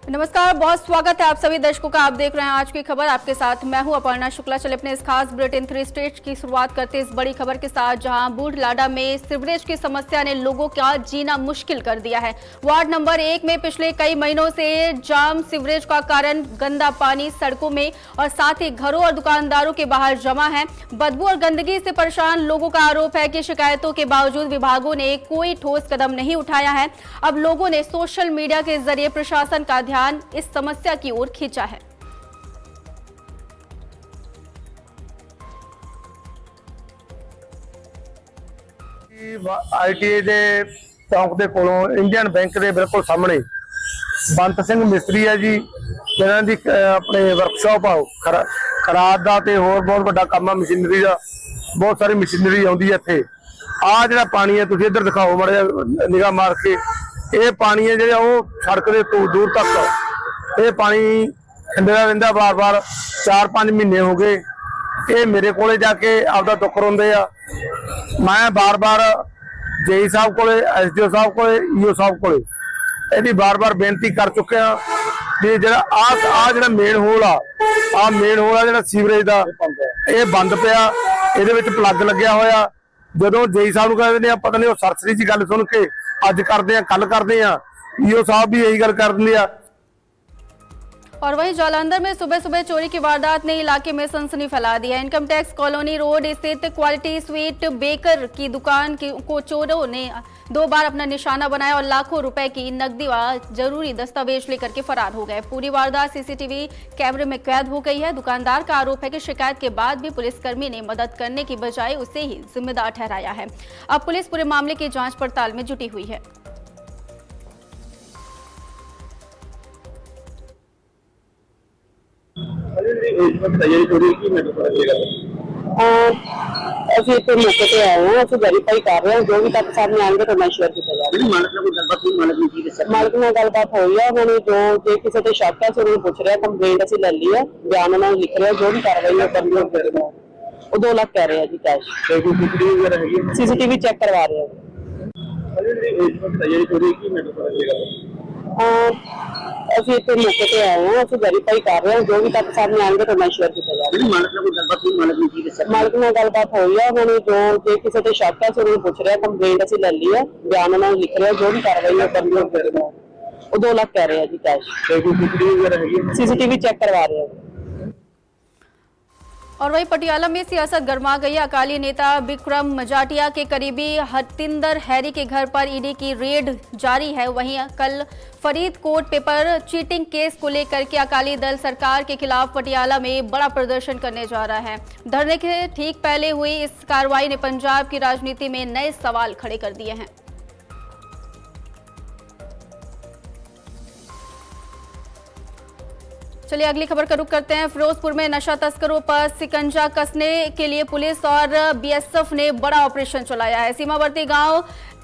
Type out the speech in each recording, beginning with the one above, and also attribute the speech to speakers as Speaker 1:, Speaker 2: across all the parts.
Speaker 1: नमस्कार, बहुत स्वागत है आप सभी दर्शकों का। आप देख रहे हैं आज की खबर। आपके साथ मैं हूं अपर्णा शुक्ला। चले अपने इस खास बुलेटिन 3 स्टेट्स की शुरुआत करते हैं इस बड़ी खबर के साथ, जहां बूढ़लाडा में सीवरेज की समस्या ने लोगों का जीना मुश्किल कर दिया है। वार्ड नंबर 1 में पिछले कई महीनों से जाम सीवरेज का कारण गंदा पानी सड़कों में और साथ ही घरों और दुकानदारों के बाहर जमा है। बदबू और गंदगी से परेशान लोगों का आरोप है कि शिकायतों के बावजूद विभागों ने कोई ठोस कदम नहीं उठाया है। अब लोगों ने सोशल मीडिया के जरिए प्रशासन का ध्यान इस समस्या की ओर खींचा है।
Speaker 2: आईटीआई ਦੇ ਚੌਂਕ ਦੇ ਕੋਲੋਂ ਇੰਡੀਅਨ ਬੈਂਕ ਦੇ ਬਿਲਕੁਲ ਸਾਹਮਣੇ ਬੰਤ ਸਿੰਘ ਮਿਸਤਰੀ ਹੈ ਜੀ, ਜਿਹਨਾਂ ਦੀ ਆਪਣੇ ਵਰਕਸ਼ਾਪ ਆ ਖਰਾਦ ਦਾ ਤੇ ਹੋਰ ਬਹੁਤ ਵੱਡਾ ਕੰਮ ਆ ਮਸ਼ੀਨਰੀ ਦਾ। ਬਹੁਤ ਸਾਰੀ ਮਸ਼ੀਨਰੀ ਆਉਂਦੀ ਹੈ ਇੱਥੇ। ਆ ਜਿਹੜਾ ਪਾਣੀ ਹੈ ਤੁਸੀਂ ਇੱਧਰ ਦਿਖਾਓ ਮਾੜਾ ਜਿਹਾ ਨਿਗਾਹ ਮਾਰ ਕੇ। ਇਹ ਪਾਣੀ ਹੈ ਜਿਹੜਾ ਉਹ ਸੜਕ ਦੇ ਦੂਰ ਤੱਕ ਇਹ ਪਾਣੀ ਖੰਡਿਆ ਰਹਿੰਦਾ ਬਾਰ-ਬਾਰ। 4-5 ਮਹੀਨੇ ਹੋ ਗਏ। ਇਹ ਮੇਰੇ ਕੋਲੇ ਜਾ ਕੇ ਆਪਦਾ ਦੁੱਖ ਰੋਂਦੇ ਆ। मैं बार बार जेई साहब को SDO साहब को ईओ साहब को यदि बार बार बेनती कर चुके हैं भी जो मेन होल आ मेन होल आ सीवरेज का ये बंद पिया, ये प्लग लग्या होया। जो जेई साहब कहते हैं पता नहीं वो सरसरी जी गल सुन के अज करते हैं कल करते हैं, ईओ साहब भी यही गल कर दिंदे आ।
Speaker 1: और वहीं जालंधर में सुबह सुबह चोरी की वारदात ने इलाके में सनसनी फैला दी है। इनकम टैक्स कॉलोनी रोड स्थित क्वालिटी स्वीट बेकर की दुकान को चोरों ने 2 बार अपना निशाना बनाया और लाखों रुपए की नकदी व जरूरी दस्तावेज लेकर के फरार हो गए। पूरी वारदात सीसीटीवी कैमरे में कैद हो गई है। दुकानदार का आरोप है कि शिकायत के बाद भी पुलिसकर्मी ने मदद करने की बजाय उसे ही जिम्मेदार ठहराया है। अब पुलिस पूरे मामले की जांच पड़ताल में जुटी हुई है।
Speaker 3: ਅਸੀਂ ਇੱਥੇ ਮੌਕੇ ਤੇ ਆਏ ਹਾਂ, ਅਸੀਂ ਵੈਰੀਫਾਈ ਕਰ ਰਹੇ ਹਾਂ। ਜੋ ਵੀ ਤੱਕ ਸਾਹਮਣੇ ਆएंगे ਤਾਂ ਮੈਂ ਸ਼ੇਅਰ ਕੀਤਾ ਜਾਵੇਗਾ। ਮਾਲਕ ਨਾਲ ਗੱਲਬਾਤ ਹੋਈ ਹੈ। ਉਹਨਾਂ ਨੇ ਜੇ ਕਿਸੇ ਤੇ ਸ਼ੱਕ ਹੈ ਉਹਨਾਂ ਨੂੰ ਪੁੱਛ ਰਿਹਾ। ਕੰਪਲੇਂਟ ਅਸੀਂ ਲੈ ਲਈ ਹੈ, ਬਿਆਨ ਉਹਨਾਂ ਨੂੰ ਲਿਖ ਰਿਹਾ। ਜੋ ਵੀ ਕਾਰਵਾਈ ਹੈ ਕਰਨੀ ਹੋਵੇਗੀ। ਉਹ 2 ਲੱਖ ਕਹਿ ਰਹੇ ਆ ਜੀ ਕੈਸ਼। ਸੀਸੀਟੀਵੀ ਚੈੱਕ ਕਰਵਾ ਰਹੇ ਆ। ਅਸੀਂ ਇੱਥੇ ਮੌਕੇ ਤੇ ਆਏ ਹਾਂ, ਅਸੀਂ ਵੈਰੀਫਾਈ ਕਰ ਰਹੇ ਹਾਂ। ਜੋ ਵੀ ਤੱਕ ਸਾਹਮਣੇ ਆएंगे ਤਾਂ ਮੈਂ ਸ਼ੇਅਰ ਕੀਤਾ ਜਾਵੇਗਾ। ਮਾਲਕ ਨਾਲ ਗੱਲਬਾਤ ਹੋਈ ਹੈ। ਉਹਨਾਂ ਨੇ ਜੇ ਕਿਸੇ ਤੇ ਸ਼ੱਕ ਹੈ ਉਹਨਾਂ ਨੂੰ ਪੁੱਛ ਰਿਹਾ। ਕੰਪਲੇਂਟ ਅਸੀਂ ਲੈ ਲਈ ਹੈ, ਬਿਆਨ ਉਹਨਾਂ ਨੂੰ ਲਿਖ ਰਿਹਾ। ਜੋ ਵੀ ਕਾਰਵਾਈ ਹੈ ਕਰਨੀ ਹੋਵੇਗੀ। ਉਹ 2 ਲੱਖ ਕਹਿ ਰਹੇ ਆ ਜੀ ਕੈਸ਼। ਸੀਸੀਟੀवी चेक करवा रहे हैं।
Speaker 1: और वहीं पटियाला में सियासत गर्मा गई। अकाली नेता विक्रम मजाटिया के करीबी हतिंदर हैरी के घर पर ईडी की रेड जारी है। वहीं कल फरीदकोट पेपर चीटिंग केस को लेकर के अकाली दल सरकार के खिलाफ पटियाला में बड़ा प्रदर्शन करने जा रहा है। धरने के ठीक पहले हुई इस कार्रवाई ने पंजाब की राजनीति में नए सवाल खड़े कर दिए हैं। चलिए अगली खबर का रुख करते हैं। फिरोजपुर में नशा तस्करों पर शिकंजा कसने के लिए पुलिस और बीएसएफ ने बड़ा ऑपरेशन चलाया है। सीमावर्ती गांव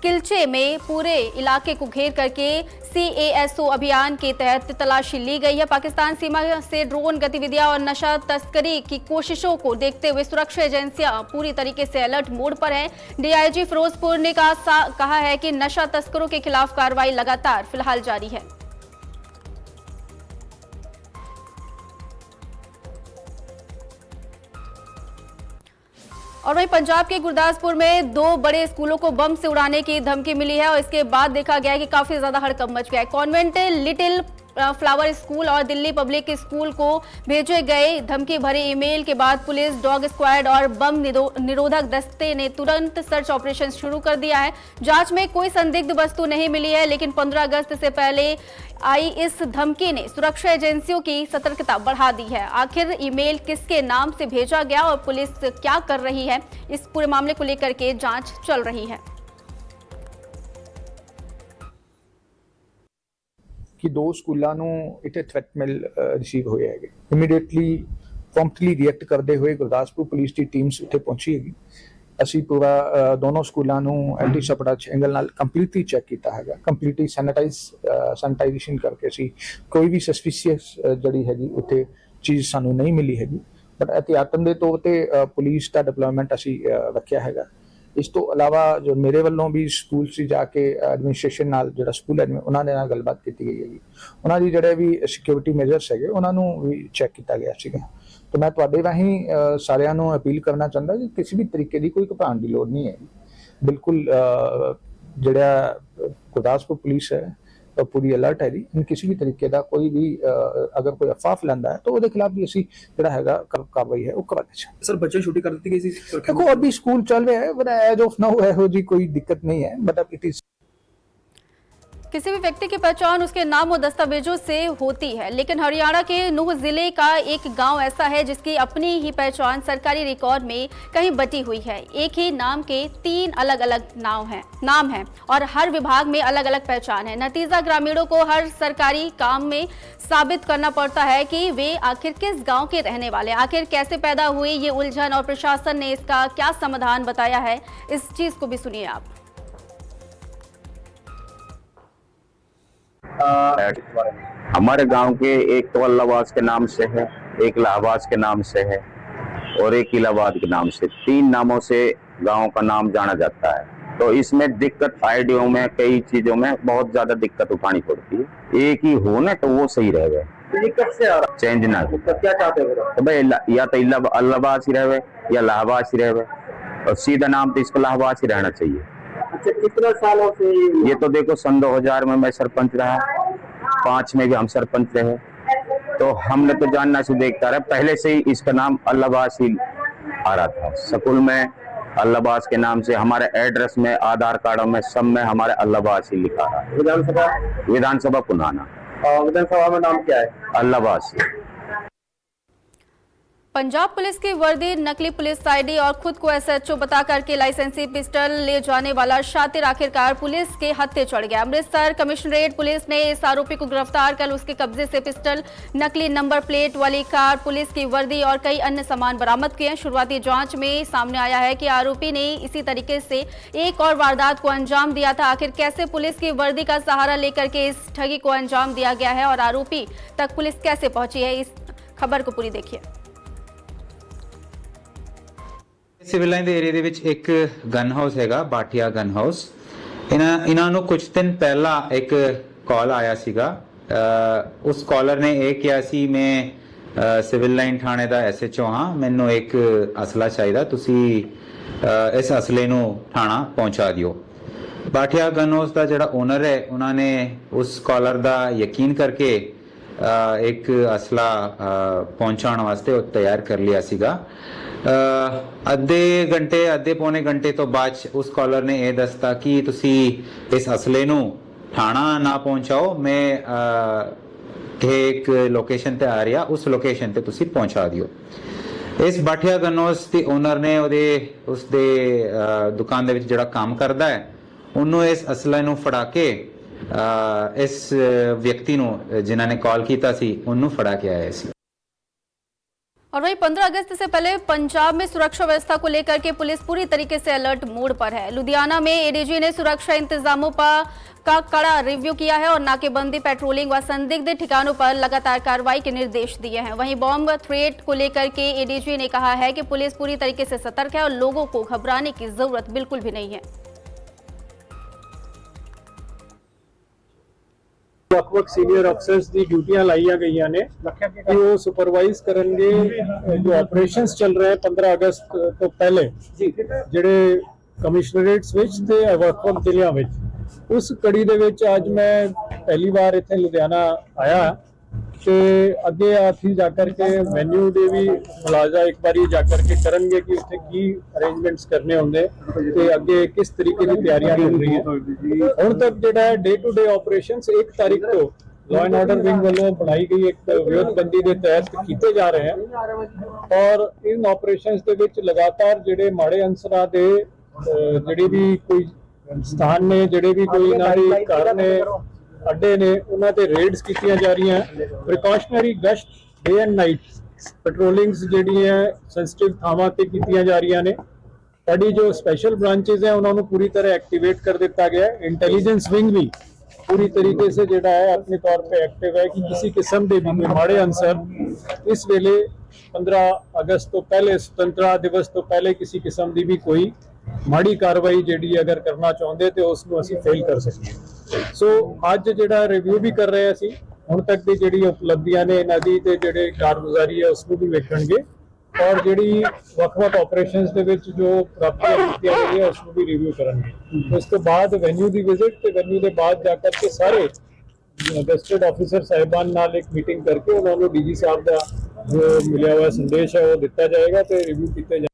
Speaker 1: किलचे में पूरे इलाके को घेर करके CASO अभियान के तहत तलाशी ली गई है। पाकिस्तान सीमा से ड्रोन गतिविधियां और नशा तस्करी की कोशिशों को देखते हुए सुरक्षा एजेंसियां पूरी तरीके से अलर्ट मोड पर है। DIG फिरोजपुर ने कहा है कि नशा तस्करों के खिलाफ कार्रवाई लगातार फिलहाल जारी है। और वहीं पंजाब के गुरदासपुर में 2 बड़े स्कूलों को बम से उड़ाने की धमकी मिली है और इसके बाद देखा गया है कि काफी ज्यादा हड़कंप मच गया है। कॉन्वेंट लिटिल फ्लावर स्कूल और दिल्ली पब्लिक स्कूल को भेजे गए धमकी भरे ईमेल के बाद पुलिस, डॉग स्क्वाड और बम निरोधक दस्ते ने तुरंत सर्च ऑपरेशन शुरू कर दिया है। जांच में कोई संदिग्ध वस्तु नहीं मिली है, लेकिन 15 अगस्त से पहले आई इस धमकी ने सुरक्षा एजेंसियों की सतर्कता बढ़ा दी है। आखिर ईमेल किसके नाम से भेजा गया और पुलिस क्या कर रही है, इस पूरे मामले को लेकर के जांच चल रही है।
Speaker 4: कि 2 स्कूलों ਨੂੰ इतने थ्रैट मिल रिसीव होए है। इमीडिएटली प्रॉम्प्टली रिएक्ट करते हुए गुरदासपुर पुलिस की टीम्स उत्थे पहुंची है। असी पूरा दोनों स्कूलों ਨੂੰ एंटी सपटाच एंगल नाल कंप्लीटली चैक किया है। कंप्लीटली सैनिटाइजेशन करके असी कोई भी सस्पिशियस जड़ी हैगी उत्थे चीज़ सानू नहीं मिली हैगी। बट एहतियातन के तौर पर पुलिस का डिप्लॉयमेंट असी रखा है। ਇਸ ਤੋਂ ਇਲਾਵਾ ਜੋ ਮੇਰੇ ਵੱਲੋਂ ਵੀ ਸਕੂਲ 'ਚ ਜਾ ਕੇ ਐਡਮਿਨਿਸਟ੍ਰੇਸ਼ਨ ਨਾਲ ਜਿਹੜਾ ਸਕੂਲ ਉਹਨਾਂ ਦੇ ਨਾਲ ਗੱਲਬਾਤ ਕੀਤੀ ਗਈ ਹੈਗੀ, ਉਹਨਾਂ ਦੀ ਜਿਹੜੇ ਵੀ ਸਿਕਿਉਰਿਟੀ ਮੇਜਰਸ ਹੈਗੇ ਉਹਨਾਂ ਨੂੰ ਵੀ ਚੈੱਕ ਕੀਤਾ ਗਿਆ ਸੀਗਾ। ਤੇ ਮੈਂ ਤੁਹਾਡੇ ਰਾਹੀਂ ਸਾਰਿਆਂ ਨੂੰ ਅਪੀਲ ਕਰਨਾ ਚਾਹੁੰਦਾ ਕਿ ਕਿਸੇ ਵੀ ਤਰੀਕੇ ਦੀ ਕੋਈ ਘਬਰਾਉਣ ਦੀ ਲੋੜ ਨਹੀਂ ਹੈ। ਬਿਲਕੁਲ ਜਿਹੜਾ ਗੁਰਦਾਸਪੁਰ ਪੁਲਿਸ ਹੈ पूरी अलर्ट है जी, किसी भी तरीके का कोई भी अगर कोई अफवाह फैलाता है तो उसके खिलाफ भी असी जिहड़ा हैगा कार्रवाई है वो करांगे।
Speaker 5: सर बच्चे छुट्टी कर दी गई सी?
Speaker 4: देखो अभी स्कूल चल रहे हैं, बट एज ऑफ नाउ एहो जी कोई दिक्कत नहीं है, बट अब इट इज
Speaker 1: किसी भी व्यक्ति की पहचान उसके नाम और दस्तावेजों से होती है, लेकिन हरियाणा के नूह जिले का एक गांव ऐसा है जिसकी अपनी ही पहचान सरकारी रिकॉर्ड में कहीं बटी हुई है। एक ही नाम के 3 अलग अलग नाम हैं और हर विभाग में अलग अलग पहचान है। नतीजा ग्रामीणों को हर सरकारी काम में साबित करना पड़ता है कि वे आखिर किस गांव के रहने वाले, आखिर कैसे पैदा हुए ये उलझन, और प्रशासन ने इसका क्या समाधान बताया है, इस चीज को भी सुनिए आप।
Speaker 6: हमारे गांव के एक तो अल्लाहबाद के नाम से है, एक इलाहाबाद के नाम से है और एक इलाहाबाद के नाम से, 3 नामों से गांव का नाम जाना जाता है। तो इसमें दिक्कत आईडियो में कई चीजों में बहुत ज्यादा दिक्कत उठानी पड़ती है। एक ही हो ना तो वो सही रह गए,
Speaker 2: दिक्कत से आ रहा
Speaker 6: चेंज ना हो।
Speaker 2: तो क्या चाहते हो
Speaker 6: तो भाई या तो अल्लाहाबाद ही रहे या इलाहाबाद ही रहे, और सीधा नाम तो इसको इलाहाबाद ही रहना चाहिए।
Speaker 2: अच्छा, कितने सालों से
Speaker 6: ये तो देखो सन 2000 में मैं सरपंच रहा, 5 में भी हम सरपंच रहे, तो हमने तो जानना से देखता रहा, पहले से ही इसका नाम अल्लाहबाद ही आ रहा था। स्कूल में अल्लाहबाद के नाम से, हमारे एड्रेस में, आधार कार्ड में, सब में हमारे अल्लाहबाद ही लिखा रहा। विधानसभा पुनाना,
Speaker 2: विधानसभा में नाम क्या है?
Speaker 6: अल्लाहबाद।
Speaker 1: पंजाब पुलिस की वर्दी, नकली पुलिस आईडी और खुद को एसएचओ बता करके लाइसेंसी पिस्टल ले जाने वाला शातिर आखिरकार पुलिस के हत्थे चढ़ गया। अमृतसर कमिश्नरेट पुलिस ने इस आरोपी को गिरफ्तार कर उसके कब्जे से पिस्टल, नकली नंबर प्लेट वाली कार, पुलिस की वर्दी और कई अन्य सामान बरामद किए हैं। शुरुआती जांच में सामने आया है कि आरोपी ने इसी तरीके से एक और वारदात को अंजाम दिया था। आखिर कैसे पुलिस की वर्दी का सहारा लेकर के इस ठगी को अंजाम दिया गया है और आरोपी तक पुलिस कैसे पहुंची है, इस खबर को पूरी देखिए।
Speaker 7: सिविल लाइन ਦੇ ਏਰੀਆ ਦੇ ਵਿੱਚ ਇੱਕ ਗਨ ਹਾਊਸ ਹੈਗਾ, ਬਾਠੀਆ ਗਨ ਹਾਊਸ। ਇਹਨਾਂ ਨੂੰ ਕੁਝ ਦਿਨ ਪਹਿਲਾਂ ਇੱਕ ਕਾਲ ਆਇਆ ਸੀਗਾ। ਉਸ ਕਾਲਰ ਨੇ ਇਹ ਕਿਹਾ ਸੀ ਮੈਂ ਸਿਵਲ ਲਾਈਨ ਥਾਣੇ ਦਾ ਐਸਐਚਓ ਹਾਂ, ਮੈਨੂੰ ਇੱਕ ਅਸਲਾ ਚਾਹੀਦਾ, ਤੁਸੀਂ ਇਸ ਅਸਲੇ ਨੂੰ ਥਾਣਾ ਪਹੁੰਚਾ ਦਿਓ। ਬਾਠੀਆ ਗਨ ਹਾਊਸ ਦਾ ਜਿਹੜਾ ਓਨਰ ਹੈ ਉਹਨਾਂ ਨੇ ਉਸ ਕਾਲਰ ਦਾ ਯਕੀਨ ਕਰਕੇ ਇੱਕ ਅਸਲਾ ਪਹੁੰਚਾਉਣ ਵਾਸਤੇ ਉਹ ਤਿਆਰ ਕਰ ਲਿਆ ਸੀਗਾ। ਅੱਧੇ ਪੌਣੇ ਘੰਟੇ ਤੋਂ ਬਾਅਦ ਉਸ ਕਾਲਰ ਨੇ ਇਹ ਦੱਸਤਾ ਕਿ ਤੁਸੀਂ ਇਸ ਅਸਲੇ ਨੂੰ ਥਾਣਾ ਨਾ ਪਹੁੰਚਾਓ, ਮੈਂ ਇੱਕ ਲੋਕੇਸ਼ਨ ਤੇ ਆ ਰਿਹਾ, ਉਸ ਲੋਕੇਸ਼ਨ ਤੇ ਤੁਸੀਂ ਪਹੁੰਚਾ ਦਿਓ। ਇਸ ਬਾਠੀਆ ਗਨੋਸ ਦੇ ਓਨਰ ਨੇ ਉਸਦੇ ਦੁਕਾਨ ਦੇ ਵਿੱਚ ਜਿਹੜਾ ਕੰਮ ਕਰਦਾ ਹੈ ਉਹਨੂੰ ਇਸ ਅਸਲੇ ਨੂੰ ਫੜਾ ਕੇ ਇਸ ਵਿਅਕਤੀ ਨੂੰ ਜਿਨ੍ਹਾਂ ਨੇ ਕਾਲ ਕੀਤਾ ਸੀ ਉਹਨੂੰ ਫੜਾ ਕੇ ਆਇਆ ਸੀ।
Speaker 1: और वहीं 15 अगस्त से पहले पंजाब में सुरक्षा व्यवस्था को लेकर के पुलिस पूरी तरीके से अलर्ट मोड पर है। लुधियाना में एडीजी ने सुरक्षा इंतजामों का कड़ा रिव्यू किया है और नाकेबंदी, पेट्रोलिंग व संदिग्ध ठिकानों पर लगातार कार्रवाई के निर्देश दिए हैं। वहीं बॉम्ब थ्रेट को लेकर के एडीजी ने कहा है कि पुलिस पूरी तरीके से सतर्क है और लोगों को घबराने की जरूरत बिल्कुल भी नहीं है।
Speaker 8: ਵੱਖ-ਵੱਖ ਸੀਨੀਅਰ ਅਫਸਰਸ ਦੀ ਡਿਊਟੀਆਂ ਲਾਈਆਂ ਗਈਆਂ ਨੇ ਕਿ ਉਹ ਸੁਪਰਵਾਈਜ਼ ਕਰਨਗੇ ਜੋ ਆਪਰੇਸ਼ਨਸ ਚੱਲ ਰਹੇ 15 ਅਗਸਤ ਤੋਂ ਪਹਿਲੇ ਜਿਹੜੇ ਕਮਿਸ਼ਨਰੇਟਸ ਵਿੱਚ ਤੇ ਵੱਖ-ਵੱਖ ਜ਼ਿਲ੍ਹਿਆਂ ਵਿੱਚ। ਉਸ ਕੜੀ ਦੇ ਵਿੱਚ ਅੱਜ ਮੈਂ ਪਹਿਲੀ ਵਾਰ ਇੱਥੇ ਲੁਧਿਆਣਾ ਆਇਆ ਤੇ ਅੱਗੇ ਆਥੀ ਜਾ ਕਰਕੇ ਮੈਨਿਊ ਦੇ ਵੀ ਮੁਲਾਜ਼ਾ ਇੱਕ ਵਾਰੀ ਜਾ ਕਰਕੇ ਕਰਨਗੇ ਕਿ ਉੱਥੇ ਕੀ ਅਰੇਂਜਮੈਂਟਸ ਕਰਨੇ ਹੁੰਦੇ ਤੇ ਅੱਗੇ ਕਿਸ ਤਰੀਕੇ ਦੀ ਤਿਆਰੀਆਂ ਚੱਲ ਰਹੀਆਂ। ਹੁਣ ਤੱਕ ਜਿਹੜਾ ਡੇ ਟੂ ਡੇ ਆਪਰੇਸ਼ਨਸ 1 ਤਾਰੀਖ ਤੋਂ ਲਾਅ ਐਂਡ ਆਰਡਰ ਵਿੰਗ ਵੱਲੋਂ ਬਣਾਈ ਗਈ ਇੱਕ ਵਿਉਂਤਬੰਦੀ ਦੇ ਤਹਿਤ ਕੀਤੇ ਜਾ ਰਹੇ ਹਨ ਔਰ ਇਨ ਆਪਰੇਸ਼ਨਸ ਦੇ ਵਿੱਚ ਲਗਾਤਾਰ ਜਿਹੜੇ ਮਾੜੇ ਅੰਸਰਾਂ ਦੇ ਜਿਹੜੇ ਵੀ ਕੋਈ ਸਥਾਨ ਨੇ, ਜਿਹੜੇ ਵੀ ਕੋਈ ਇਹਨਾਂ ਦੇ ਘਰ ਨੇ, ਅੱਡੇ ਨੇ, ਉਹਨਾਂ ਤੇ ਰੇਡਸ ਕੀਤੀਆਂ ਜਾ ਰਹੀਆਂ। ਪ੍ਰੀਕਾਸ਼ਨਰੀ ਗਸ਼ਤ ਡੇ ਐਂਡ ਨਾਈਟ ਪੈਟਰੋਲਿੰਗਸ ਜਿਹੜੀਆਂ ਸੈਂਸਿਟਿਵ ਥਾਵਾਂ ਤੇ ਕੀਤੀਆਂ ਜਾ ਰਹੀਆਂ ਨੇ। ਸਾਡੀ ਜੋ ਸਪੈਸ਼ਲ ब्रांचेज है उन्होंने पूरी तरह एक्टिवेट कर दिता गया है। इंटेलिजेंस विंग भी पूरी तरीके से जोड़ा है अपने तौर पे एक्टिव है कि किसी किस्म के भी कोई माड़े अंसर इस वेले 15 अगस्त तो पहले, स्वतंत्रता दिवस तो पहले किसी किस्म की भी कोई ਮਾੜੀ ਕਾਰਵਾਈ ਜਿਹੜੀ ਅਗਰ ਕਰਨਾ ਚਾਹੁੰਦੇ ਤੇ ਉਸ ਨੂੰ ਅਸੀਂ ਫੇਲ ਕਰ ਸਕੀਏ। ਸੋ ਅੱਜ ਜਿਹੜਾ ਰਿਵਿਊ ਵੀ ਕਰ ਰਹੇ ਅਸੀਂ, ਹੁਣ ਤੱਕ ਦੀ ਜਿਹੜੀ ਉਪਲਬਧੀਆਂ ਨੇ ਇਹਨਾਂ ਦੀ ਤੇ ਜਿਹੜੇ ਕਾਰਗੁਜ਼ਾਰੀ ਹੈ ਉਸ ਨੂੰ ਵੀ ਵੇਖਣਗੇ ਔਰ ਜਿਹੜੀ ਵੱਖ-ਵੱਖ ਆਪਰੇਸ਼ਨਸ ਦੇ ਵਿੱਚ ਜੋ ਪ੍ਰਾਪਤੀਆਂ ਕੀਤੀਆਂ ਗਈਆਂ ਉਸ ਨੂੰ ਵੀ ਰਿਵਿਊ ਕਰਨਗੇ। ਉਸ ਤੋਂ ਬਾਅਦ ਵੈਨਿਊ ਦੀ ਵਿਜ਼ਿਟ ਤੇ ਵੈਨਿਊ ਦੇ ਬਾਅਦ ਜਾ ਕਰਕੇ ਸਾਰੇ ਗੈਸਟਡ ਆਫੀਸਰ ਸਾਹਿਬਾਨ ਨਾਲ ਇੱਕ ਮੀਟਿੰਗ ਕਰਕੇ ਉਹਨਾਂ ਨੂੰ ਡੀਜੀ ਸਾਹਿਬ ਦਾ ਜੋ ਮਿਲਿਆ हुआ संदेश है वो दिता जाएगा तो रिव्यू किए जाएंगे।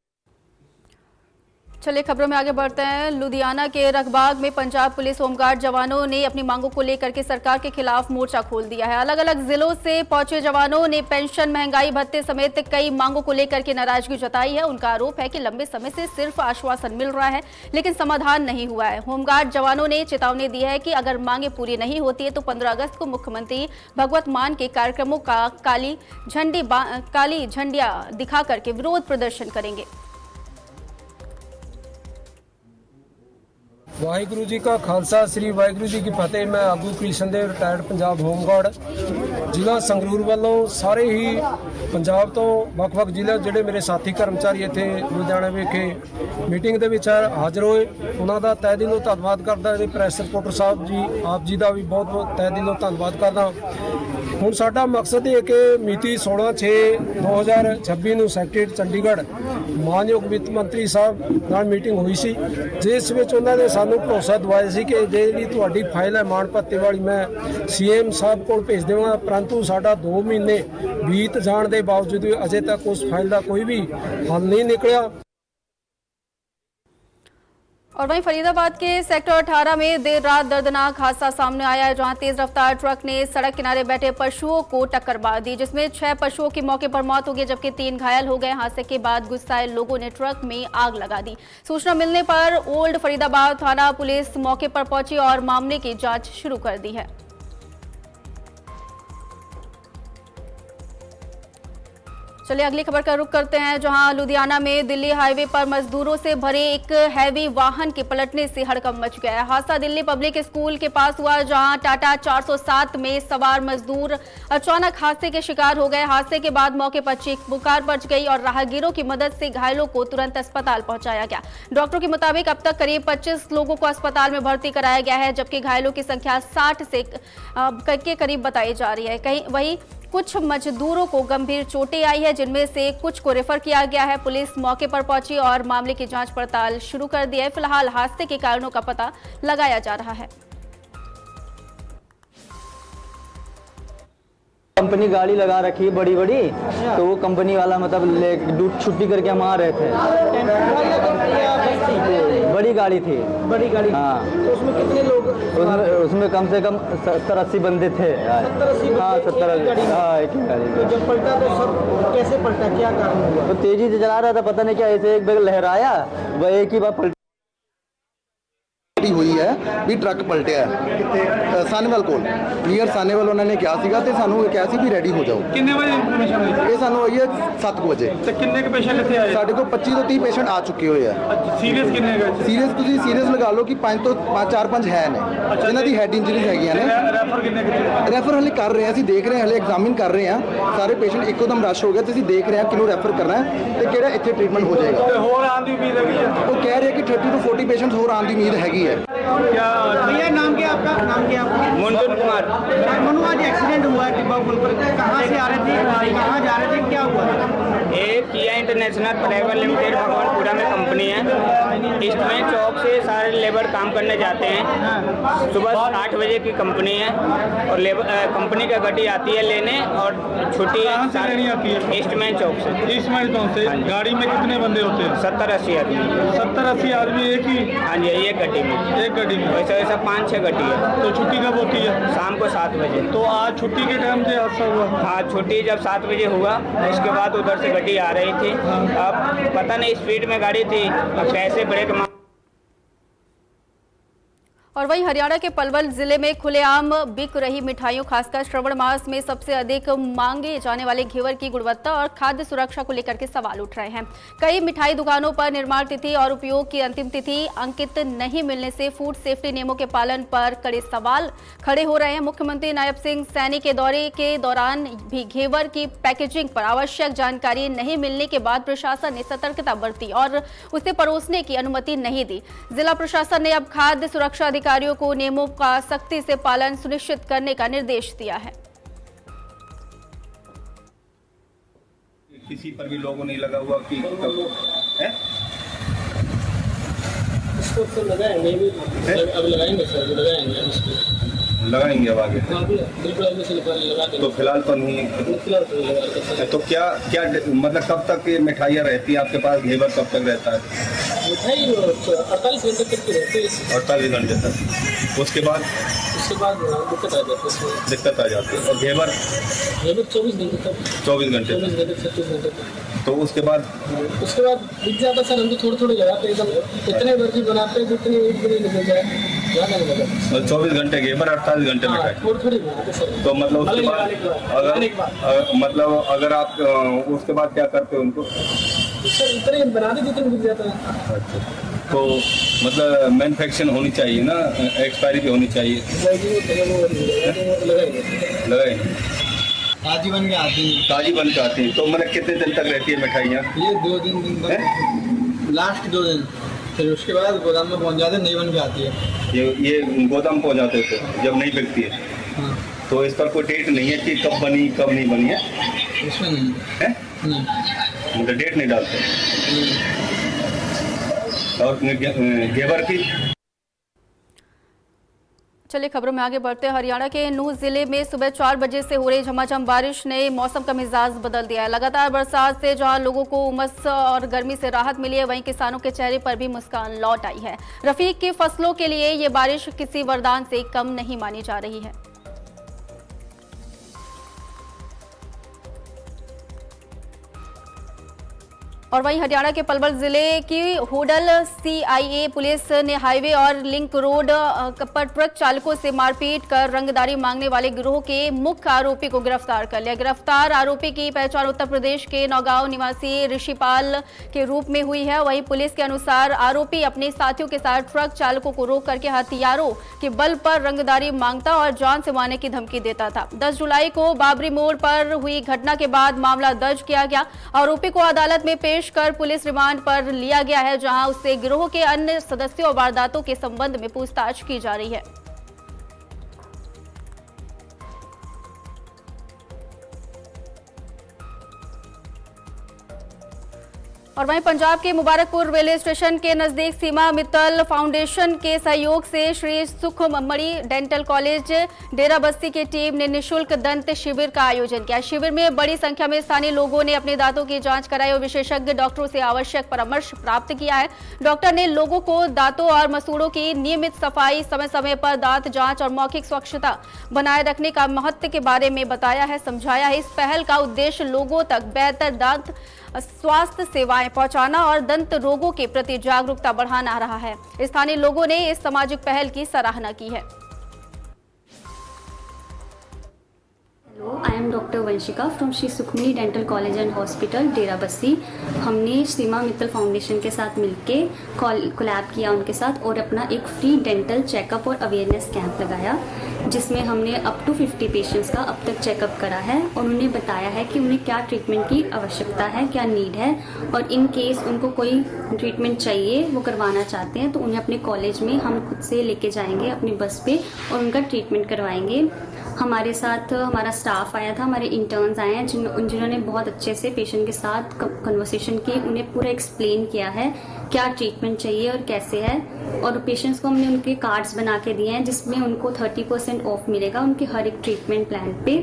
Speaker 1: चलिए खबरों में आगे बढ़ते हैं। लुधियाना के रखबाग में पंजाब पुलिस होमगार्ड जवानों ने अपनी मांगों को लेकर के सरकार के खिलाफ मोर्चा खोल दिया है। अलग अलग जिलों से पहुंचे जवानों ने पेंशन, महंगाई भत्ते समेत कई मांगों को लेकर के नाराजगी जताई है। उनका आरोप है कि लंबे समय से सिर्फ आश्वासन मिल रहा है लेकिन समाधान नहीं हुआ है। होमगार्ड जवानों ने चेतावनी दी है कि अगर मांगे पूरी नहीं होती है तो 15 अगस्त को मुख्यमंत्री भगवत मान के कार्यक्रमों का काली झंडियां दिखा करके विरोध प्रदर्शन करेंगे।
Speaker 5: वाहिगुरु जी का खालसा, श्री वाहिगुरु जी की फतेह। मैं आगू कृष्ण देव, रिटायर्ड पंजाब होमगार्ड ਜ਼ਿਲ੍ਹਾ ਸੰਗਰੂਰ ਵੱਲੋਂ ਸਾਰੇ ਹੀ ਪੰਜਾਬ ਤੋਂ ਵੱਖ-ਵੱਖ ਜ਼ਿਲ੍ਹੇ ਜਿਹੜੇ ਮੇਰੇ ਸਾਥੀ ਕਰਮਚਾਰੀ ਇੱਥੇ ਲੁਧਿਆਣਾ ਵਿਖੇ ਮੀਟਿੰਗ ਦੇ ਵਿੱਚ ਹਾਜ਼ਰ ਹੋਏ, ਉਹਨਾਂ ਦਾ ਤਹਿ ਦਿਲੋਂ ਧੰਨਵਾਦ ਕਰਦਾ। ਜਿਹੜੇ ਪ੍ਰੈਸ ਰਿਪੋਰਟਰ ਸਾਹਿਬ ਜੀ, ਆਪ ਜੀ ਦਾ ਵੀ ਬਹੁਤ-ਬਹੁਤ ਤਹਿ ਦਿਲੋਂ ਧੰਨਵਾਦ ਕਰਦਾ। ਹੁਣ ਸਾਡਾ ਮਕਸਦ ਇਹ ਕਿ ਮਿਤੀ 16/6/2026 ਨੂੰ ਸੈਕਟਰੀਏਟ ਚੰਡੀਗੜ੍ਹ ਮਾਨਯੋਗ ਵਿੱਤ ਮੰਤਰੀ ਸਾਹਿਬ ਨਾਲ ਮੀਟਿੰਗ ਹੋਈ ਸੀ, ਜਿਸ ਵਿੱਚ ਉਹਨਾਂ ਨੇ ਸਾਨੂੰ ਭਰੋਸਾ ਦਿਵਾਇਆ ਸੀ ਕਿ ਜਿਹੜੀ ਤੁਹਾਡੀ ਫਾਈਲ ਹੈ ਮਾਣ ਭੱਤੇ ਵਾਲੀ ਮੈਂ ਸੀਐਮ ਸਾਹਿਬ ਕੋਲ ਭੇਜ ਦੇਵਾਂਗਾ। परंतु साडा 2 महीने बीत जाने के बावजूद अजे तक उस फाइल का कोई भी हल नहीं निकलिया।
Speaker 1: और वहीं फरीदाबाद के सेक्टर 18 में देर रात दर्दनाक हादसा सामने आया है, जहां तेज रफ्तार ट्रक ने सड़क किनारे बैठे पशुओं को टक्कर मार दी, जिसमें 6 पशुओं की मौके पर मौत हो गई जबकि 3 घायल हो गए। हादसे के बाद गुस्साए लोगों ने ट्रक में आग लगा दी। सूचना मिलने पर ओल्ड फरीदाबाद थाना पुलिस मौके पर पहुंची और मामले की जांच शुरू कर दी है। चलिए अगली खबर का रुख करते हैं, जहां लुधियाना में दिल्ली हाईवे पर मजदूरों से भरे एक हैवी वाहन के पलटने से हड़कंप मच गया है। हादसा दिल्ली पब्लिक स्कूल के पास हुआ, जहां टाटा 407 में सवार मजदूर अचानक हादसे के शिकार हो गए। हादसे के बाद मौके पर चीख पुकार मच गई और राहगीरों की मदद से घायलों को तुरंत अस्पताल पहुंचाया गया। डॉक्टरों के मुताबिक अब तक करीब 25 लोगों को अस्पताल में भर्ती कराया गया है, जबकि घायलों की संख्या 60 के करीब बताई जा रही है। वहीं कुछ मजदूरों को गंभीर चोटें आई है, जिनमें से कुछ को रेफर किया गया है। पुलिस मौके पर पहुंची और मामले की जांच पड़ताल शुरू कर दी है। फिलहाल हादसे के कारणों का पता लगाया जा रहा है।
Speaker 9: कंपनी गाड़ी लगा रखी है बड़ी बड़ी, तो वो कंपनी वाला मतलब छुट्टी करके हम आ रहे थे। बड़ी गाड़ी थी, बड़ी गाड़ी। हाँ, तो उसमें कितने लोग? उसमें कम से कम 70-80 बंदे थे। 70-80? हाँ, 70। हाँ, एक ही गाड़ी। तो जब पलटा तो सब कैसे पलटा, क्या कारण हुआ? तो तेजी से चला रहा था, पता नहीं क्या, ऐसे एक बार लहराया, वह एक ही बार पलटा
Speaker 10: हुई है भी ट्रक पलटिया सानेवाल कोल ਨੀਅਰ ਸਾਨੇਵਾਲ ਉਹਨਾਂ ਨੇ ਕਿਹਾ ਸੀਗਾ ਤੇ ਸਾਨੂੰ ਇਹ ਕਿਹਾ ਸੀ ਵੀ ਰੈਡੀ ਹੋ ਜਾਓ।
Speaker 8: ਕਿੰਨੇ ਵਜੇ ਇਨਫੋਰਮੇਸ਼ਨ ਮਿਲੀ?
Speaker 10: ਇਹ ਸਾਨੂੰ ਆਈ ਹੈ 7 ਵਜੇ।
Speaker 8: ਤੇ ਕਿੰਨੇ ਕੁ ਪੇਸ਼ੈਂਟ ਇੱਥੇ ਆਏ?
Speaker 10: ਸਾਡੇ ਕੋਲ 25 ਤੋਂ 30 ਪੇਸ਼ੈਂਟ ਆ ਚੁੱਕੇ ਹੋਏ ਆ।
Speaker 8: ਸੀਰੀਅਸ ਕਿੰਨੇ ਹੈਗੇ?
Speaker 10: ਸੀਰੀਅਸ ਤੁਸੀਂ ਸੀਰੀਅਸ ਲਗਾ ਲਓ ਕਿ 4-5 ਹੈ ਨੇ ਜਿਨ੍ਹਾਂ ਦੀ ਹੈਡ ਇੰਜਰੀਜ਼ ਹੈਗੀਆਂ ਨੇ।
Speaker 8: ਰੈਫਰ ਕਿੰਨੇ ਕਿੰਨੇ?
Speaker 10: ਰੈਫਰ ਹਲੇ ਕਰ ਰਹੇ ਆ, ਅਸੀਂ ਦੇਖ ਰਹੇ ਹਾਂ, ਹਲੇ ਐਗਜ਼ਾਮਿਨ ਕਰ ਰਹੇ ਆ। ਸਾਰੇ ਪੇਸ਼ੈਂਟ ਇੱਕੋਦਮ ਰਸ਼ ਹੋ ਗਏ ਤੇ ਅਸੀਂ ਦੇਖ ਰਹੇ ਹਾਂ ਕਿਹਨੂੰ ਰੈਫਰ ਕਰਨਾ ਹੈ ਤੇ ਕਿਹੜਾ ਇੱਥੇ ਟ੍ਰੀਟਮੈਂਟ ਹੋ ਜਾਏਗਾ।
Speaker 8: ਤੇ ਹੋਰ ਆਉਣ ਦੀ ਉਮੀਦ ਹੈਗੀ ਹੈ?
Speaker 10: ਉਹ ਕਹਿ ਰਹੇ ਕਿ 30 ਤੋਂ 40 ਪੇਸ਼ੈਂਟਸ ਹੋਰ ਆਉਣ ਦੀ ਉਮੀਦ ਹੈਗੀ ਹੈ।
Speaker 8: क्या भैया नाम क्या आपका? नाम क्या आपका?
Speaker 9: मंजूर कुमार।
Speaker 8: मनु, आज एक्सीडेंट हुआ है टिब्बा पुल पर, कहाँ से आ रहे थे, कहाँ जा रहे थे, क्या हुआ?
Speaker 9: एक किया इंटरनेशनल प्राइवेट लिमिटेड भगवानपुरा में कंपनी है। इसमें चौक से सारे लेबर काम करने जाते हैं। सुबह 8 बजे की कंपनी है और लेबर कंपनी का गाड़ी आती है लेने और छुट्टी
Speaker 8: लेनी आती है
Speaker 9: ईस्टमैन चौक से।
Speaker 8: ईस्टमैन चौक से। गाड़ी में कितने बंदे होते हैं?
Speaker 9: 70-80 आदमी।
Speaker 8: 70-80 आदमी एक ही?
Speaker 9: हाँ जी, एक गाड़ी में।
Speaker 8: एक गाड़ी में
Speaker 9: वैसे वैसा 5-6 गाड़ी है।
Speaker 8: तो छुट्टी कब होती है?
Speaker 9: शाम को 7 बजे।
Speaker 8: तो आज छुट्टी के टाइम से हादसा हुआ?
Speaker 9: हाँ, छुट्टी जब 7 बजे हुआ उसके बाद उधर से गाड़ी आ रही थी। अब पता नहीं स्पीड में गाड़ी थी, अब कैसे ब्रेक
Speaker 1: और वहीं हरियाणा के पलवल जिले में खुलेआम बिक रही मिठाइयों, खासकर श्रावण मास में सबसे अधिक मांगे जाने वाले घेवर की गुणवत्ता और खाद्य सुरक्षा को लेकर के सवाल उठ रहे हैं। कई मिठाई दुकानों पर निर्माण तिथि और उपयोग की अंतिम तिथि अंकित नहीं मिलने से फूड सेफ्टी नियमों के पालन पर कड़े सवाल खड़े हो रहे हैं। मुख्यमंत्री नायब सिंह सैनी के दौरे के दौरान भी घेवर की पैकेजिंग पर आवश्यक जानकारी नहीं मिलने के बाद प्रशासन ने सतर्कता बरती और उसे परोसने की अनुमति नहीं दी। जिला प्रशासन ने अब खाद्य सुरक्षा अधिकारियों को नियमों का सख्ती से पालन सुनिश्चित करने का निर्देश दिया है।
Speaker 11: किसी पर भी लोगों ने लगा हुआ कि है?
Speaker 8: इसको तो लगाएंगे भी, अब लगाएंगे सर, लगाएंगे
Speaker 11: लगाएंगे अब आगे तो फिलहाल तो नहीं। तो क्या क्या मतलब कब तक ये मिठाइयाँ रहती है आपके पास, घेवर कब तक रहता है?
Speaker 8: मिठाई 48 घंटे तक की रहती है।
Speaker 11: 48 घंटे तक, उसके बाद दिक्कत आ जाती है। और घेवर
Speaker 8: 24 घंटे तक,
Speaker 11: 24 घंटे
Speaker 8: 36 घंटे तक।
Speaker 11: तो उसके बाद
Speaker 8: बिक जाता सर, हम तो थोड़े थोड़े लगाते हैं, इतने मर्जी बनाते हैं जितनी एक बजे निकल जाए, ज़्यादा नहीं लगाते।
Speaker 11: 24 घंटे घेवर, 48 घंटे मिठाई,
Speaker 8: थोड़ी थोड़ी बनाते सर।
Speaker 11: तो मतलब उसके बाद अगर आप उसके बाद क्या करते हो उनको?
Speaker 8: सर इतने बनाते जितने बिक जाता है।
Speaker 11: अच्छा, तो मतलब मैन्युफैक्चरिंग होनी चाहिए ना, एक्सपायरी भी होनी चाहिए। लगाएंगे
Speaker 9: ताजी बन के आती है।
Speaker 11: ताजी बन के आती है, तो मतलब कितने दिन तक रहती है मिठाइयाँ?
Speaker 9: ये 2-3 दिन तक, लास्ट 2 दिन, फिर उसके बाद गोदाम में पहुंच जाते, नई बन के आती है।
Speaker 11: ये गोदाम पहुंचाते थे जब नहीं बिकती है।
Speaker 9: हाँ।
Speaker 11: तो इस पर कोई डेट नहीं है कि कब बनी कब नहीं बनी है?
Speaker 9: इसमें नहीं
Speaker 11: है?
Speaker 9: नहीं,
Speaker 11: मतलब डेट नहीं डालते। और घेवर की
Speaker 1: चलिए खबरों में आगे बढ़ते हैं। हरियाणा के नूह जिले में सुबह 4 बजे से हो रही झमाझम बारिश ने मौसम का मिजाज बदल दिया है। लगातार बरसात से जहां लोगों को उमस और गर्मी से राहत मिली है, वहीं किसानों के चेहरे पर भी मुस्कान लौट आई है। रफीक की फसलों के लिए ये बारिश किसी वरदान से कम नहीं मानी जा रही है। और वहीं हरियाणा के पलवल जिले की होडल सीआईए पुलिस ने हाईवे और लिंक रोड पर ट्रक चालकों से मारपीट कर रंगदारी मांगने वाले गिरोह के मुख्य आरोपी को गिरफ्तार कर लिया। गिरफ्तार आरोपी की पहचान उत्तर प्रदेश के नौगांव निवासी ऋषिपाल के रूप में हुई है। वहीं पुलिस के अनुसार आरोपी अपने साथियों के साथ ट्रक चालकों को रोक करके हथियारों के बल पर रंगदारी मांगता और जान से मारने की धमकी देता था। 10 जुलाई को बाबरी मोड़ पर हुई घटना के बाद मामला दर्ज किया गया। आरोपी को अदालत में पेश कर पुलिस रिमांड पर लिया गया है, जहां उससे गिरोह के अन्य सदस्यों और वारदातों के संबंध में पूछताछ की जा रही है। और वहीं पंजाब के मुबारकपुर रेलवे स्टेशन के नजदीक सीमा मित्तल फाउंडेशन के सहयोग से श्री सुखमणि डेंटल कॉलेज डेरा बस्सी की टीम ने निःशुल्क दंत शिविर का आयोजन किया। शिविर में बड़ी संख्या में स्थानीय लोगों ने अपने दांतों की जांच कराई और विशेषज्ञ डॉक्टरों से आवश्यक परामर्श प्राप्त किया है। डॉक्टर ने लोगों को दांतों और मसूड़ों की नियमित सफाई, समय समय पर दांत जांच और मौखिक स्वच्छता बनाए रखने का महत्व के बारे में बताया है, समझाया है। इस पहल का उद्देश्य लोगों तक बेहतर दांत स्वास्थ्य सेवाएं पहुंचाना और दंत रोगों के प्रति जागरूकता बढ़ाना रहा है। स्थानीय लोगों ने इस सामाजिक पहल की सराहना की है।
Speaker 12: Hello, I am Dr. Vanshika from Shri Sukhmani Dental College and Hospital, डेरा बस्सी। हमने सीमा मित्तल फाउंडेशन के साथ मिलके कोलैब किया उनके साथ और अपना एक फ्री डेंटल चेकअप और अवेयरनेस कैंप लगाया, जिसमें हमने अप टू 50 पेशेंट्स का अब तक चेकअप करा है और उन्हें बताया है कि उन्हें क्या ट्रीटमेंट की आवश्यकता है, क्या नीड है, और इन केस उनको कोई ट्रीटमेंट चाहिए, वो करवाना चाहते हैं, तो उन्हें अपने कॉलेज में हम खुद से लेके जाएंगे अपनी बस पे और उनका ट्रीटमेंट करवाएंगे। हमारे साथ हमारा स्टाफ आया था, हमारे इंटर्न्स आए हैं जिन्होंने बहुत अच्छे से पेशेंट के साथ कन्वर्सेशन की, उन्हें पूरा एक्सप्लेन किया है क्या ट्रीटमेंट चाहिए और कैसे है। और पेशेंट्स को हमने उनके कार्ड्स बना के दिए हैं जिसमें उनको 30% ऑफ मिलेगा उनके हर एक ट्रीटमेंट प्लान पे।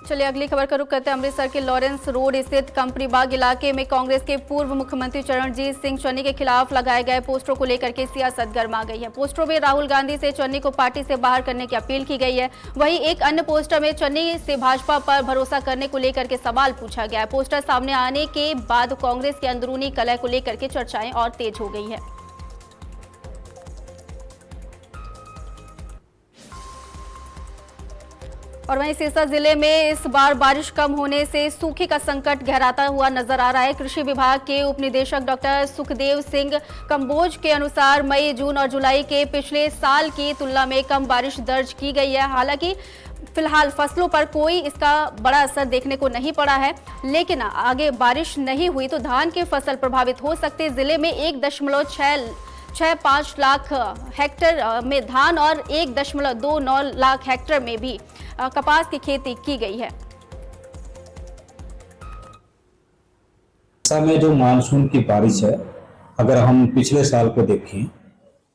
Speaker 1: चलिए अगली खबर का रुख करते हैं। अमृतसर के लॉरेंस रोड स्थित कंपनी बाग इलाके में कांग्रेस के पूर्व मुख्यमंत्री चरणजीत सिंह चन्नी के खिलाफ लगाए गए पोस्टरों को लेकर के सियासत गर्मा गई है। पोस्टरों में राहुल गांधी से चन्नी को पार्टी से बाहर करने की अपील की गई है। वहीं एक अन्य पोस्टर में चन्नी से भाजपा पर भरोसा करने को लेकर के सवाल पूछा गया है। पोस्टर सामने आने के बाद कांग्रेस के अंदरूनी कलह को लेकर के चर्चाएं और तेज हो गई है। और वहीं सिरसा जिले में इस बार बारिश कम होने से सूखे का संकट गहराता हुआ नजर आ रहा है। कृषि विभाग के उप निदेशक डॉक्टर सुखदेव सिंह कंबोज के अनुसार मई, जून और जुलाई के पिछले साल की तुलना में कम बारिश दर्ज की गई है। हालांकि फिलहाल फसलों पर कोई इसका बड़ा असर देखने को नहीं पड़ा है, लेकिन आगे बारिश नहीं हुई तो धान की फसल प्रभावित हो सकती है। जिले में 1.65 लाख हेक्टेयर में धान और 1.29 लाख हेक्टेयर में भी कपास की खेती की गई है।
Speaker 13: में जो मानसून की बारिश है, अगर हम पिछले साल को देखें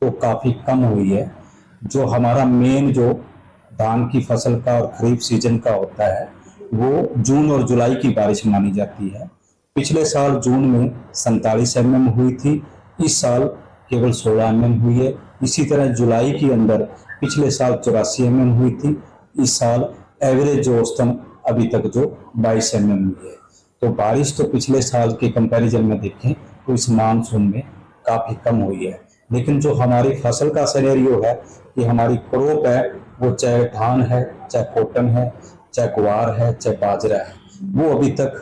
Speaker 13: तो काफी कम हुई है। जो हमारा मेन जो धान की फसल का और खरीफ सीजन का होता है वो जून और जुलाई की बारिश मानी जाती है। पिछले साल जून में 47 mm हुई थी, इस साल केवल 16 mm हुई है। इसी तरह जुलाई के अंदर पिछले साल 84 mm हुई थी, इस साल एवरेज जो औसतन अभी तक जो 22 mm हुई है। तो बारिश तो पिछले साल के कंपैरिजन में देखें तो इस मानसून में काफी कम हुई है। लेकिन जो हमारी फसल का सिनेरियो है कि हमारी क्रॉप है, वो चाहे धान है, चाहे कॉटन है, चाहे ग्वार है, चाहे बाजरा है, वो अभी तक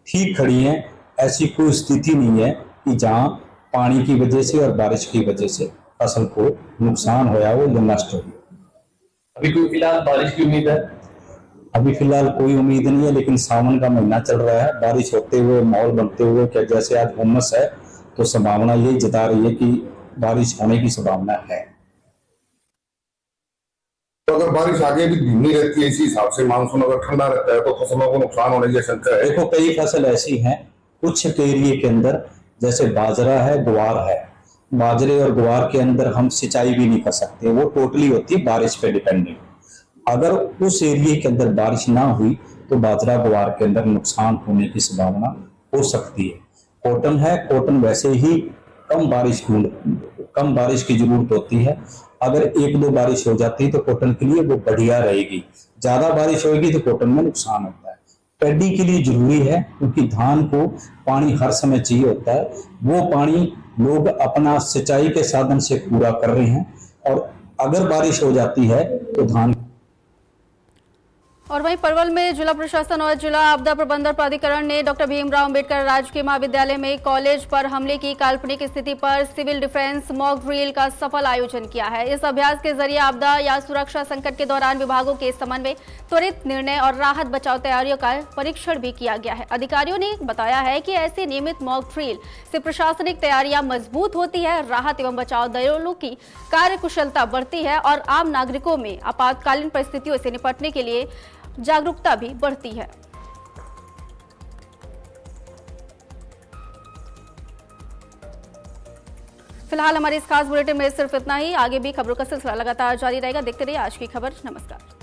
Speaker 13: ठीक खड़ी है। ऐसी कोई स्थिति नहीं है कि जहाँ पानी की वजह से और बारिश की वजह से फसल को नुकसान होया हो या नष्ट हो।
Speaker 11: अभी कोई फिलहाल बारिश की उम्मीद है?
Speaker 13: अभी फिलहाल कोई उम्मीद नहीं है, लेकिन सावन का महीना चल रहा है, बारिश होते हुए माहौल बनते हुए क्या जैसे आज उमस है तो संभावना यही जता रही है कि बारिश होने की संभावना है।
Speaker 11: तो अगर बारिश आगे भी धीमी रहती है इसी हिसाब से, मानसून अगर ठंडा रहता है तो फसलों को नुकसान होने की आशंका है।
Speaker 13: देखो कई फसल ऐसी हैं कुछ एरिया के अंदर, जैसे बाजरा है, ग्वार है, बाजरे और ग्वार के अंदर हम सिंचाई भी नहीं कर सकते, वो टोटली होती है बारिश पे डिपेंडेंट। अगर उस एरिया के अंदर बारिश ना हुई तो बाजरा ग्वार के अंदर नुकसान होने की संभावना हो सकती है। कॉटन है, कॉटन वैसे ही कम बारिश की जरूरत होती है। अगर 1-2 बारिश हो जाती है तो कॉटन के लिए वो बढ़िया रहेगी, ज्यादा बारिश होगी तो कॉटन में नुकसान होता है। पैडी के लिए जरूरी है क्योंकि धान को पानी हर समय चाहिए होता है, वो पानी लोग अपना सिंचाई के साधन से पूरा कर रहे हैं, और अगर बारिश हो जाती है तो धान।
Speaker 1: और वहीं पलवल में जिला प्रशासन और जिला आपदा प्रबंधन प्राधिकरण ने डॉक्टर भीमराव अंबेडकर राजकीय महाविद्यालय में कॉलेज पर हमले की काल्पनिक स्थिति पर सिविल डिफेंस मॉक ड्रिल का सफल आयोजन किया है। इस अभ्यास के जरिए आपदा या सुरक्षा संकट के दौरान विभागों के समन्वय, त्वरित निर्णय और राहत बचाव तैयारियों का परीक्षण भी किया गया है। अधिकारियों ने बताया है कि ऐसे नियमित मॉक ड्रिल से प्रशासनिक तैयारियां मजबूत होती है, राहत एवं बचाव दलों की कार्यकुशलता बढ़ती है और आम नागरिकों में आपातकालीन परिस्थितियों से निपटने के लिए जागरूकता भी बढ़ती है। फिलहाल हमारे इस खास बुलेटिन में सिर्फ इतना ही। आगे भी खबरों का सिलसिला लगातार जारी रहेगा। देखते रहिए आज की खबर। नमस्कार।